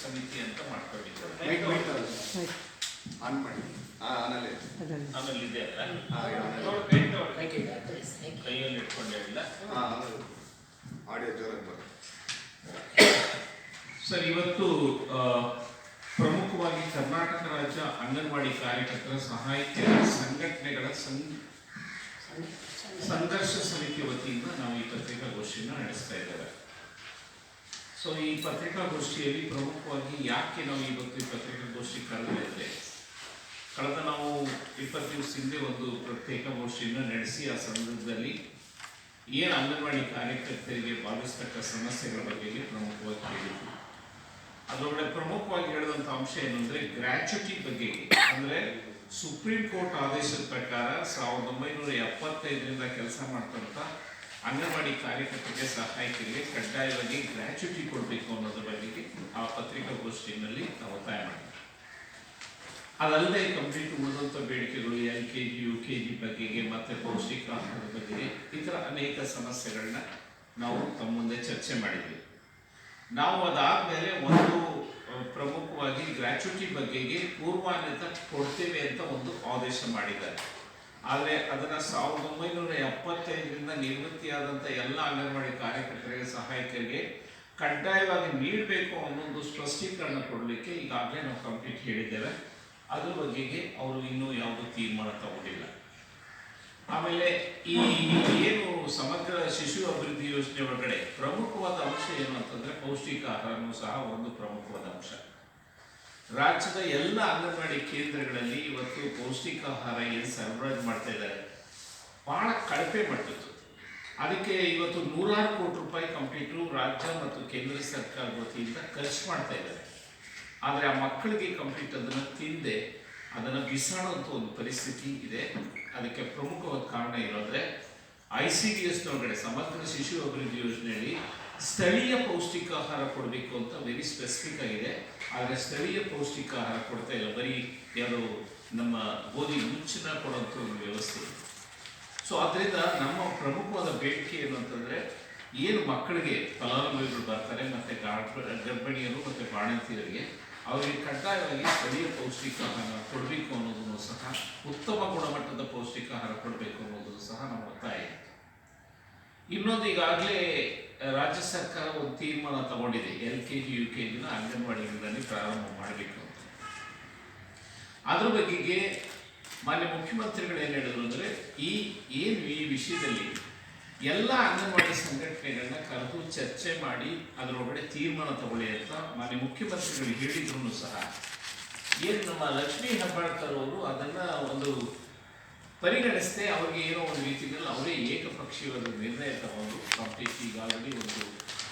ಸಮಿತಿ ಅಂತ ಮಾಡ್ಕೊಂಡಿದ್ದಾರೆ. ಆಮೇಲೆ ಇದೆ ಅಲ್ಲ ಕೈಯಲ್ಲಿ ಇಟ್ಕೊಂಡೇ ಇಲ್ಲ. ಸರ್, ಇವತ್ತು ಪ್ರಮುಖವಾಗಿ ಕರ್ನಾಟಕ ರಾಜ್ಯ ಅಂಗನವಾಡಿ ಕಾರ್ಯಕರ್ತರ ಸಹಾಯಕ ಸಂಘಟನೆಗಳ ಸಂಘರ್ಷ ಸಮಿತಿ ವತಿಯಿಂದ ನಾವು ಈ ಪತ್ರಿಕಾಗೋಷ್ಠಿಯನ್ನು ನಡೆಸ್ತಾ ಇದ್ದೇವೆ. ಸೊ ಈ ಪತ್ರಿಕಾಗೋಷ್ಠಿಯಲ್ಲಿ ಪ್ರಮುಖವಾಗಿ ಯಾಕೆ ನಾವು ಇವತ್ತು ಈ ಪತ್ರಿಕಾಗೋಷ್ಠಿ ಕರೆದಿದ್ದೇವೆ, ಕಳೆದ ನಾವು 20 ದಿವಸ ಹಿಂದೆ ಒಂದು ಪತ್ರಿಕಾಗೋಷ್ಠಿಯನ್ನು ನಡೆಸಿ ಆ ಸಂದರ್ಭದಲ್ಲಿ ಏನು ಅಂಗನವಾಡಿ ಕಾರ್ಯಕರ್ತರಿಗೆ ಭಾವಿಸ್ತಕ್ಕ ಸಮಸ್ಯೆಗಳ ಬಗ್ಗೆ ಪ್ರಮುಖವಾಗಿ ಹೇಳಿದ್ವಿ. ಅದರೊಳಗಡೆ ಪ್ರಮುಖವಾಗಿ ಹೇಳಿದಂಥ ಅಂಶ ಏನು ಅಂದರೆ ಗ್ರ್ಯಾಚ್ಯುಟಿ ಬಗ್ಗೆ. ಅಂದರೆ ಸುಪ್ರೀಂ ಕೋರ್ಟ್ ಆದೇಶದ ಪ್ರಕಾರ 1975ರಿಂದ ಕೆಲಸ ಮಾಡ್ತಂಥ ಅಂಗನವಾಡಿ ಕಾರ್ಯಕರ್ತರಿಗೆ ಸಹಾಯಕರಿಗೆ ಕಡ್ಡಾಯವಾಗಿ ಗ್ರ್ಯಾಚ್ಯುಟಿ ಕೊಡಬೇಕು ಅನ್ನೋದ್ರ ಬಗ್ಗೆ ಆ ಪತ್ರಿಕಾಗೋಷ್ಠಿಯಲ್ಲಿ ನಾವು ಒತ್ತಾಯ ಮಾಡಿದ್ವಿ. ಅದಲ್ಲದೆ ಕಂಪ್ಲೀಟ್ ಉಳಿದಂಥ ಬೇಡಿಕೆಗಳು LKG UKG ಬಗೆಗೆ ಮತ್ತು ಪೌಷ್ಟಿಕ ಆಹಾರದ ಬಗ್ಗೆ ಈ ಥರ ಅನೇಕ ಸಮಸ್ಯೆಗಳನ್ನ ನಾವು ತಮ್ಮ ಮುಂದೆ ಚರ್ಚೆ ಮಾಡಿದ್ವಿ. ನಾವು ಅದಾದಮೇಲೆ ಒಂದು ಪ್ರಮುಖವಾಗಿ ಗ್ರ್ಯಾಚ್ಯುಟಿ ಬಗ್ಗೆಗೆ ಪೂರ್ವಾನ್ಯತೆ ಕೊಡ್ತೇವೆ ಅಂತ ಒಂದು ಆದೇಶ ಮಾಡಿದ್ದಾರೆ. ಆದರೆ ಅದನ್ನು 1975ರಿಂದ ನಿವೃತ್ತಿಯಾದಂಥ ಎಲ್ಲ ಅಂಗನವಾಡಿ ಕಾರ್ಯಕರ್ತರಿಗೆ ಸಹಾಯಕರಿಗೆ ಕಡ್ಡಾಯವಾಗಿ ನೀಡಬೇಕು ಅನ್ನೋದು ಸ್ಪಷ್ಟೀಕರಣ ಕೊಡಲಿಕ್ಕೆ ಈಗಾಗಲೇ ನಾವು ಕಂಪ್ಲೀಟ್ ಹೇಳಿದ್ದೇವೆ. ಅದ್ರ ಬಗೆಗೆ ಅವರು ಇನ್ನೂ ಯಾವುದೂ ತೀರ್ಮಾನ ತಗೊಂಡಿಲ್ಲ. ಆಮೇಲೆ ಈ ಏನು ಸಮಗ್ರ ಶಿಶು ಅಭಿವೃದ್ಧಿ ಯೋಜನೆ ಒಳಗಡೆ ಪ್ರಮುಖವಾದ ಅಂಶ ಏನು ಅಂತಂದರೆ ಪೌಷ್ಟಿಕ ಆಹಾರನೂ ಸಹ ಒಂದು ಪ್ರಮುಖವಾದ ಅಂಶ. ರಾಜ್ಯದ ಎಲ್ಲ ಅಂಗನವಾಡಿ ಕೇಂದ್ರಗಳಲ್ಲಿ ಇವತ್ತು ಪೌಷ್ಟಿಕ ಆಹಾರ ಏನು ಸರಬರಾಜು ಮಾಡ್ತಾ ಇದ್ದಾರೆ ಭಾಳ ಕಳಪೆ ಮಟ್ಟದ್ದು. ಅದಕ್ಕೆ ಇವತ್ತು 100 ಕೋಟಿ ರೂಪಾಯಿ ಕಂಪ್ಲೀಟು ರಾಜ್ಯ ಮತ್ತು ಕೇಂದ್ರ ಸರ್ಕಾರ ವತಿಯಿಂದ ಖರ್ಚು ಮಾಡ್ತಾ ಇದ್ದಾರೆ. ಆದರೆ ಆ ಮಕ್ಕಳಿಗೆ ಕಂಪ್ಲೀಟ್ ಅದನ್ನು ತಿಂದೆ ಅದನ್ನು ಬಿಸಾಡುವಂಥ ಒಂದು ಪರಿಸ್ಥಿತಿ ಇದೆ. ಅದಕ್ಕೆ ಪ್ರಮುಖವಾದ ಕಾರಣ ಇರೋದ್ರೆ ICDS ಒಳಗಡೆ ಸಮಗ್ರ ಶಿಶು ಅಭಿವೃದ್ಧಿ ಯೋಜನೆಯಲ್ಲಿ ಸ್ಥಳೀಯ ಪೌಷ್ಟಿಕ ಆಹಾರ ಕೊಡಬೇಕು ಅಂತ ವೆರಿ ಸ್ಪೆಸಿಫಿಕ್ ಆಗಿದೆ. ಆದರೆ ಸ್ಥಳೀಯ ಪೌಷ್ಟಿಕ ಆಹಾರ ಕೊಡ್ತಾ ಇಲ್ಲ, ಬರೀ ಯಾರು ನಮ್ಮ ಗೋಧಿ ನುಚ್ಚನ್ನ ಕೊಡುವಂಥ ಒಂದು ವ್ಯವಸ್ಥೆ. ಸೊ ಅದರಿಂದ ನಮ್ಮ ಪ್ರಮುಖವಾದ ಬೇಡಿಕೆ ಏನು ಅಂತಂದರೆ ಏನು ಮಕ್ಕಳಿಗೆ ಫಲಾನುಭವಿಗಳು ಬರ್ತಾರೆ ಮತ್ತು ಗರ್ಭಿಣಿಯರು ಮತ್ತು ಬಾಣಂತಿಯರಿಗೆ ಅವರಿಗೆ ಕಡ್ಡಾಯವಾಗಿ ಸ್ಥಳೀಯ ಪೌಷ್ಟಿಕ ಆಹಾರ ಕೊಡಬೇಕು ಅನ್ನೋದನ್ನು ಸಹ, ಉತ್ತಮ ಗುಣಮಟ್ಟದ ಪೌಷ್ಟಿಕ ಆಹಾರ ಕೊಡಬೇಕು ಅನ್ನೋದನ್ನು ಸಹ ನಮ್ಮ ಒತ್ತಾಯ. ಇನ್ನೊಂದು, ಈಗಾಗಲೇ ರಾಜ್ಯ ಸರ್ಕಾರ ಒಂದು ತೀರ್ಮಾನ ತಗೊಂಡಿದೆ, LKG UKGನ ಅಂಗನವಾಡಿಗಳಲ್ಲಿ ಪ್ರಾರಂಭ ಮಾಡಬೇಕು ಅಂತ. ಅದ್ರ ಬಗೆಗೆ ಮಾನ್ಯ ಮುಖ್ಯಮಂತ್ರಿಗಳು ಏನು ಹೇಳಿದ್ರು ಅಂದರೆ ಈ ವಿಷಯದಲ್ಲಿ ಎಲ್ಲ ಅಂಗನವಾಡಿ ಸಂಘಟನೆಗಳನ್ನ ಕರೆದು ಚರ್ಚೆ ಮಾಡಿ ಅದರೊಳಗಡೆ ತೀರ್ಮಾನ ತಗೊಳ್ಳಿ ಅಂತ ಮಾನ್ಯ ಮುಖ್ಯಮಂತ್ರಿಗಳು ಹೇಳಿದ್ರು ಸಹ ಏನು ನಮ್ಮ ಲಕ್ಷ್ಮೀ ಹೆಬ್ಬಾಳ್ಕರ್ ಅವರು ಅದನ್ನು ಒಂದು ಪರಿಗಣಿಸದೆ ಅವ್ರಿಗೆ ಏನೋ ಒಂದು ರೀತಿಯಲ್ಲಿ ಅವರೇ ಏಕಪಕ್ಷೀಯವಾದ ನಿರ್ಣಯ ತಗೊಂಡು ಕಂಪ್ಲೀಟ್ ಈಗಾಗಲೇ ಒಂದು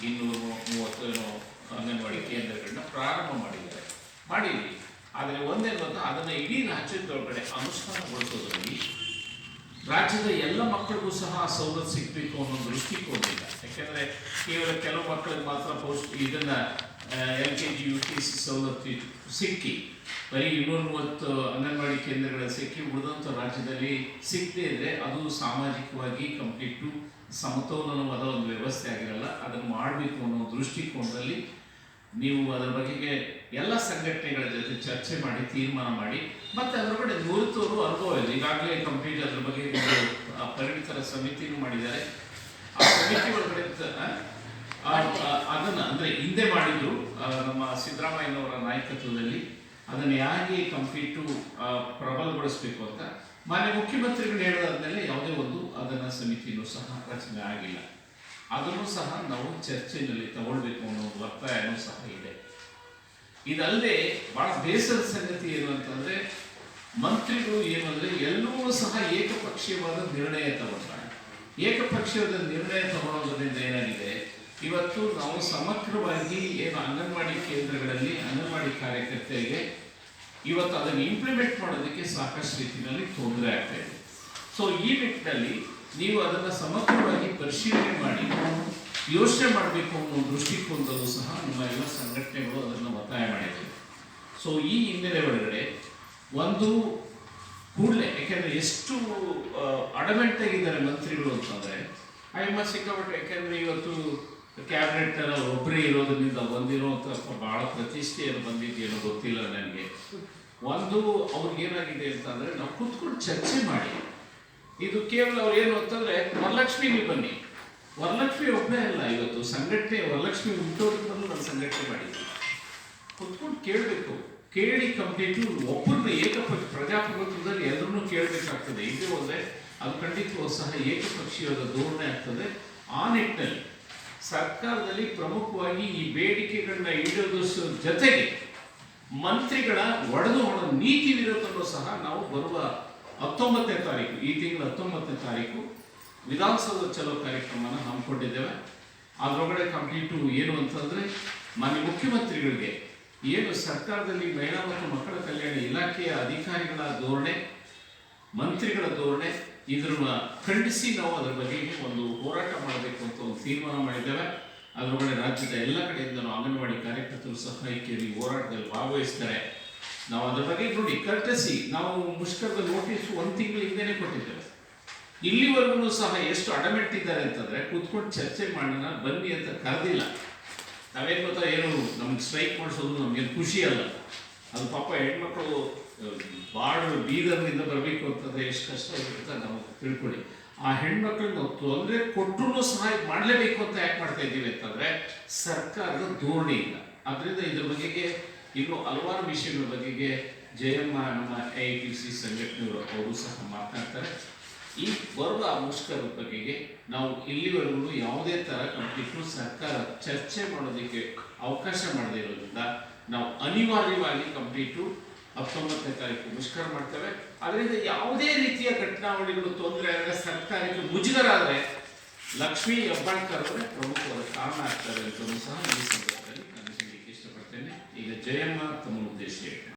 230 ಅಂಗನವಾಡಿ ಕೇಂದ್ರಗಳನ್ನ ಪ್ರಾರಂಭ ಮಾಡಿದ್ದೀವಿ. ಆದರೆ ಒಂದೇನಂತ ಅದನ್ನು ಇಡೀ ರಾಜ್ಯದೊಳಗಡೆ ಅನುಷ್ಠಾನಗೊಳಿಸೋದ್ರಲ್ಲಿ ರಾಜ್ಯದ ಎಲ್ಲ ಮಕ್ಕಳಿಗೂ ಸಹ ಸವಲತ್ತು ಸಿಗಬೇಕು ಅನ್ನೋ ದೃಷ್ಟಿಕೋನದಿಂದ. ಯಾಕೆಂದರೆ ಕೇವಲ ಕೆಲವು ಮಕ್ಕಳಿಗೆ ಮಾತ್ರ ಇದನ್ನು LKG UKG ಸವಲತ್ತು ಸಿಕ್ಕಿ ಬರೀ 230 ಅಂಗನವಾಡಿ ಕೇಂದ್ರಗಳ ಸಿಕ್ಕಿ ಉಳಿದಂಥ ರಾಜ್ಯದಲ್ಲಿ ಸಿಕ್ಕದೇ ಇದ್ದರೆ ಅದು ಸಾಮಾಜಿಕವಾಗಿ ಕಂಪ್ಲೀಟು ಸಮತೋಲನವಾದ ಒಂದು ವ್ಯವಸ್ಥೆ ಆಗಿರಲ್ಲ. ಅದನ್ನು ಮಾಡಬೇಕು ಅನ್ನೋ ದೃಷ್ಟಿಕೋನದಲ್ಲಿ ನೀವು ಅದರ ಬಗೆಗೆ ಎಲ್ಲ ಸಂಘಟನೆಗಳ ಜೊತೆ ಚರ್ಚೆ ಮಾಡಿ ತೀರ್ಮಾನ ಮಾಡಿ ಮತ್ತು ಅದರೊಳಗಡೆ ನುರಿತವರು ಅನುಭವ ಇದೆ. ಈಗಾಗಲೇ ಕಂಪ್ಲೀಟ್ ಅದರ ಬಗ್ಗೆ ಪರಿಣಿತರ ಸಮಿತಿನೂ ಮಾಡಿದ್ದಾರೆ. ಆ ಸಮಿತಿ ಒಳಗಡೆ ಅದನ್ನು ಅಂದರೆ ಹಿಂದೆ ಮಾಡಿದ್ರು ನಮ್ಮ ಸಿದ್ದರಾಮಯ್ಯನವರ ನಾಯಕತ್ವದಲ್ಲಿ ಅದನ್ನು ಹೇಗೆ ಕಂಪ್ಲೀಟು ಪ್ರಬಲಗೊಳಿಸಬೇಕು ಅಂತ ಮಾನ್ಯ ಮುಖ್ಯಮಂತ್ರಿಗಳು ಹೇಳೋದಾದ್ಮೇಲೆ ಯಾವುದೇ ಒಂದು ಅದನ್ನು ಸಮಿತಿನೂ ಸಹ ರಚನೆ ಆಗಿಲ್ಲ. ಅದನ್ನು ಸಹ ನಾವು ಚರ್ಚೆಯಲ್ಲಿ ತಗೊಳ್ಬೇಕು ಅನ್ನೋ ಒಂದು ಒತ್ತಾಯನೂ ಸಹ ಇದೆ. ಇದಲ್ಲದೆ ಭಾಳ ಬೇಸರದ ಸಂಗತಿ ಏನು ಅಂತಂದರೆ ಮಂತ್ರಿಗಳು ಏನು ಅಂದರೆ ಎಲ್ಲವೂ ಸಹ ಏಕಪಕ್ಷೀಯವಾದ ನಿರ್ಣಯ ತಗೊಳ್ತಾರೆ. ಏಕಪಕ್ಷೀಯವಾದ ನಿರ್ಣಯ ತಗೊಳ್ಳೋದ್ರಿಂದ ಏನಾಗಿದೆ, ಇವತ್ತು ನಾವು ಸಮಗ್ರವಾಗಿ ಏನು ಅಂಗನವಾಡಿ ಕೇಂದ್ರಗಳಲ್ಲಿ ಅಂಗನವಾಡಿ ಕಾರ್ಯಕರ್ತರಿಗೆ ಇವತ್ತು ಅದನ್ನು ಇಂಪ್ಲಿಮೆಂಟ್ ಮಾಡೋದಕ್ಕೆ ಸಾಕಷ್ಟು ರೀತಿಯಲ್ಲಿ ತೊಂದರೆ ಆಗ್ತಾ ಇದೆ. ಸೊ ಈ ನಿಟ್ಟಿನಲ್ಲಿ ನೀವು ಅದನ್ನು ಸಮಗ್ರವಾಗಿ ಪರಿಶೀಲನೆ ಮಾಡಿ ಯೋಚನೆ ಮಾಡಬೇಕು ಅನ್ನೋ ದೃಷ್ಟಿಕೋನದಲ್ಲೂ ಸಹ ನಮ್ಮ ಎಲ್ಲ ಸಂಘಟನೆಗಳು ಅದನ್ನು ಒತ್ತಾಯ ಮಾಡಿದ್ದೇವೆ. ಸೊ ಈ ಹಿನ್ನೆಲೆ ಒಳಗಡೆ ಒಂದು ಕೂಡಲೇ, ಯಾಕೆಂದರೆ ಎಷ್ಟು ಅಡಮೆಂಟ್ ಆಗಿದ್ದಾರೆ ಮಂತ್ರಿಗಳು ಅಂತಂದರೆ ಸಿಕ್ಕಾಪಟ್ಟೆ. ಯಾಕೆಂದರೆ ಇವತ್ತು ಕ್ಯಾಬಿನೆಟ್ ಒಬ್ಬರೇ ಇರೋದ್ರಿಂದ ಬಂದಿರೋಂಥ ಬಹಳ ಪ್ರತಿಷ್ಠೆಯನ್ನು ಬಂದಿದೆಯೇನೋ ಗೊತ್ತಿಲ್ಲ ನನಗೆ. ಒಂದು ಅವ್ರಿಗೇನಾಗಿದೆ ಅಂತಂದರೆ, ನಾವು ಕೂತ್ಕೊಂಡು ಚರ್ಚೆ ಮಾಡಿ, ಇದು ಕೇವಲ ಅವ್ರು ಏನು ಅಂತಂದರೆ ವರಲಕ್ಷ್ಮಿಗೆ ಬನ್ನಿ, ವರಲಕ್ಷ್ಮಿ ಒಬ್ಬನೇ ಅಲ್ಲ, ಇವತ್ತು ಸಂಘಟನೆ ವರಲಕ್ಷ್ಮಿ ಹುಟ್ಟೋದ್ರಿಂದಲೂ ನಾನು ಸಂಘಟನೆ ಮಾಡಿದ್ದೀನಿ. ಕೂತ್ಕೊಂಡು ಕೇಳಬೇಕು, ಕೇಳಿ ಕಂಪ್ಲೀಟು ಒಬ್ಬರನ್ನ ಏಕಪಕ್ಷ ಪ್ರಜಾಪ್ರಭುತ್ವದಲ್ಲಿ ಎಲ್ಲರನ್ನೂ ಕೇಳಬೇಕಾಗ್ತದೆ. ಇದೇ ಹೋದರೆ ಅದು ಖಂಡಿತವೂ ಸಹ ಏಕಪಕ್ಷೀಯವಾದ ಧೋರಣೆ ಆಗ್ತದೆ. ಆ ನಿಟ್ಟಿನಲ್ಲಿ ಸರ್ಕಾರದಲ್ಲಿ ಪ್ರಮುಖವಾಗಿ ಈ ಬೇಡಿಕೆಗಳನ್ನ ಈಡೇರಿಸುವ ಜೊತೆಗೆ ಮಂತ್ರಿಗಳ ಒಡೆದು ನೀತಿ ವಿರೋಧವನ್ನು ಸಹ ನಾವು ಬರುವ 19ನೇ ತಾರೀಕು, ಈ ತಿಂಗಳ 19ನೇ ತಾರೀಕು ವಿಧಾನಸೌಧ ಚಲೋ ಕಾರ್ಯಕ್ರಮನ ಹಮ್ಮಿಕೊಂಡಿದ್ದೇವೆ. ಅದರೊಳಗಡೆ ಕಂಪ್ಲೀಟು ಏನು ಅಂತಂದರೆ, ಮಾನ್ಯ ಮುಖ್ಯಮಂತ್ರಿಗಳಿಗೆ ಏನು ಸರ್ಕಾರದಲ್ಲಿ ಮಹಿಳಾ ಮತ್ತು ಮಕ್ಕಳ ಕಲ್ಯಾಣ ಇಲಾಖೆಯ ಅಧಿಕಾರಿಗಳ ಧೋರಣೆ, ಮಂತ್ರಿಗಳ ಧೋರಣೆ, ಇದನ್ನ ಖಂಡಿಸಿ ನಾವು ಅದರ ಬಗ್ಗೆ ಒಂದು ಹೋರಾಟ ಮಾಡಬೇಕು ಅಂತ ಒಂದು ತೀರ್ಮಾನ ಮಾಡಿದ್ದೇವೆ. ಅದರೊಳಗಡೆ ರಾಜ್ಯದ ಎಲ್ಲ ಕಡೆಯಿಂದ ಅಂಗನವಾಡಿ ಕಾರ್ಯಕರ್ತರು ಸಹ ಈ ಹೋರಾಟದಲ್ಲಿ ಭಾಗವಹಿಸ್ತಾರೆ. ನಾವು ಅದರ ಬಗ್ಗೆ ನೋಡಿ ಕರ್ಟಸಿ ನಾವು ಮುಷ್ಕರದ ನೋಟಿಸ್ 1 ತಿಂಗಳ ಹಿಂದೆನೇ ಕೊಟ್ಟಿದ್ದೇವೆ. ಇಲ್ಲಿವರೆಗೂ ಸಹ ಎಷ್ಟು ಅಡಮೆಂಟ್ ಇದ್ದಾರೆ ಅಂತಂದರೆ, ಕೂತ್ಕೊಂಡು ಚರ್ಚೆ ಮಾಡೋಣ ಬನ್ನಿ ಅಂತ ಕರೆದಿಲ್ಲ. ನಾವೇನು ಗೊತ್ತಾ, ಏನು ನಮ್ಗೆ ಸ್ಟ್ರೈಕ್ ಮಾಡಿಸೋದು ನಮಗೇನು ಖುಷಿ ಅಲ್ಲ. ಅದು ಪಾಪ ಹೆಣ್ಮಕ್ಳು ಬೀದರ್ನಿಂದ ಬರಬೇಕು ಅಂತಂದರೆ ಎಷ್ಟು ಕಷ್ಟ ಇರುತ್ತೆ ನಾವು ತಿಳ್ಕೊಳ್ಳಿ. ಆ ಹೆಣ್ಮಕ್ಳಿಗೆ ನಾವು ತೊಂದರೆ ಕೊಟ್ಟರು ಸಹ ಮಾಡಲೇಬೇಕು ಅಂತ ಯಾಕೆ ಮಾಡ್ತಾ ಇದ್ದೀವಿ ಅಂತಂದರೆ, ಸರ್ಕಾರದ ಧೋರಣೆ ಇಲ್ಲ. ಅದರಿಂದ ಇದ್ರ ಬಗೆಗೆ ಇನ್ನೂ ಹಲವಾರು ವಿಷಯಗಳ ಬಗೆಗೆ ಜಯಮ್ಮ ನಮ್ಮ AITC ಸಂಘಟನೆಯವರು ಅವರು ಸಹ ಮಾತನಾಡ್ತಾರೆ. ಈ ಬರುವ ಮುಷ್ಕರದ ಬಗೆಗೆ ನಾವು ಇಲ್ಲಿವರೆಗೂ ಯಾವುದೇ ಥರ ಕಂಪ್ಲೀಟು ಸರ್ಕಾರ ಚರ್ಚೆ ಮಾಡೋದಕ್ಕೆ ಅವಕಾಶ ಮಾಡದೇ ಇರೋದ್ರಿಂದ ನಾವು ಅನಿವಾರ್ಯವಾಗಿ ಕಂಪ್ಲೀಟು 19ನೇ ತಾರೀಕು ಮುಷ್ಕರ ಮಾಡ್ತೇವೆ. ಅದರಿಂದ ಯಾವುದೇ ರೀತಿಯ ಘಟನಾವಳಿಗಳು ತೊಂದರೆ ಆದರೆ, ಸರ್ಕಾರಕ್ಕೆ ಮುಜುಗರ ಆದರೆ ಲಕ್ಷ್ಮೀ ಹೆಬ್ಬಾಳ್ಕರ್ ಅವರೇ ಪ್ರಮುಖವಾದ ಕಾರಣ ಆಗ್ತಾರೆ ಅಂತ ಸಹ ಈ ಸಂದರ್ಭದಲ್ಲಿ ನಾನು ಹೇಳಲಿಕ್ಕೆ ಇಷ್ಟಪಡ್ತೇನೆ. ಈಗ ಜಯಮ್ಮ ತಮ್ಮ ಉದ್ದೇಶ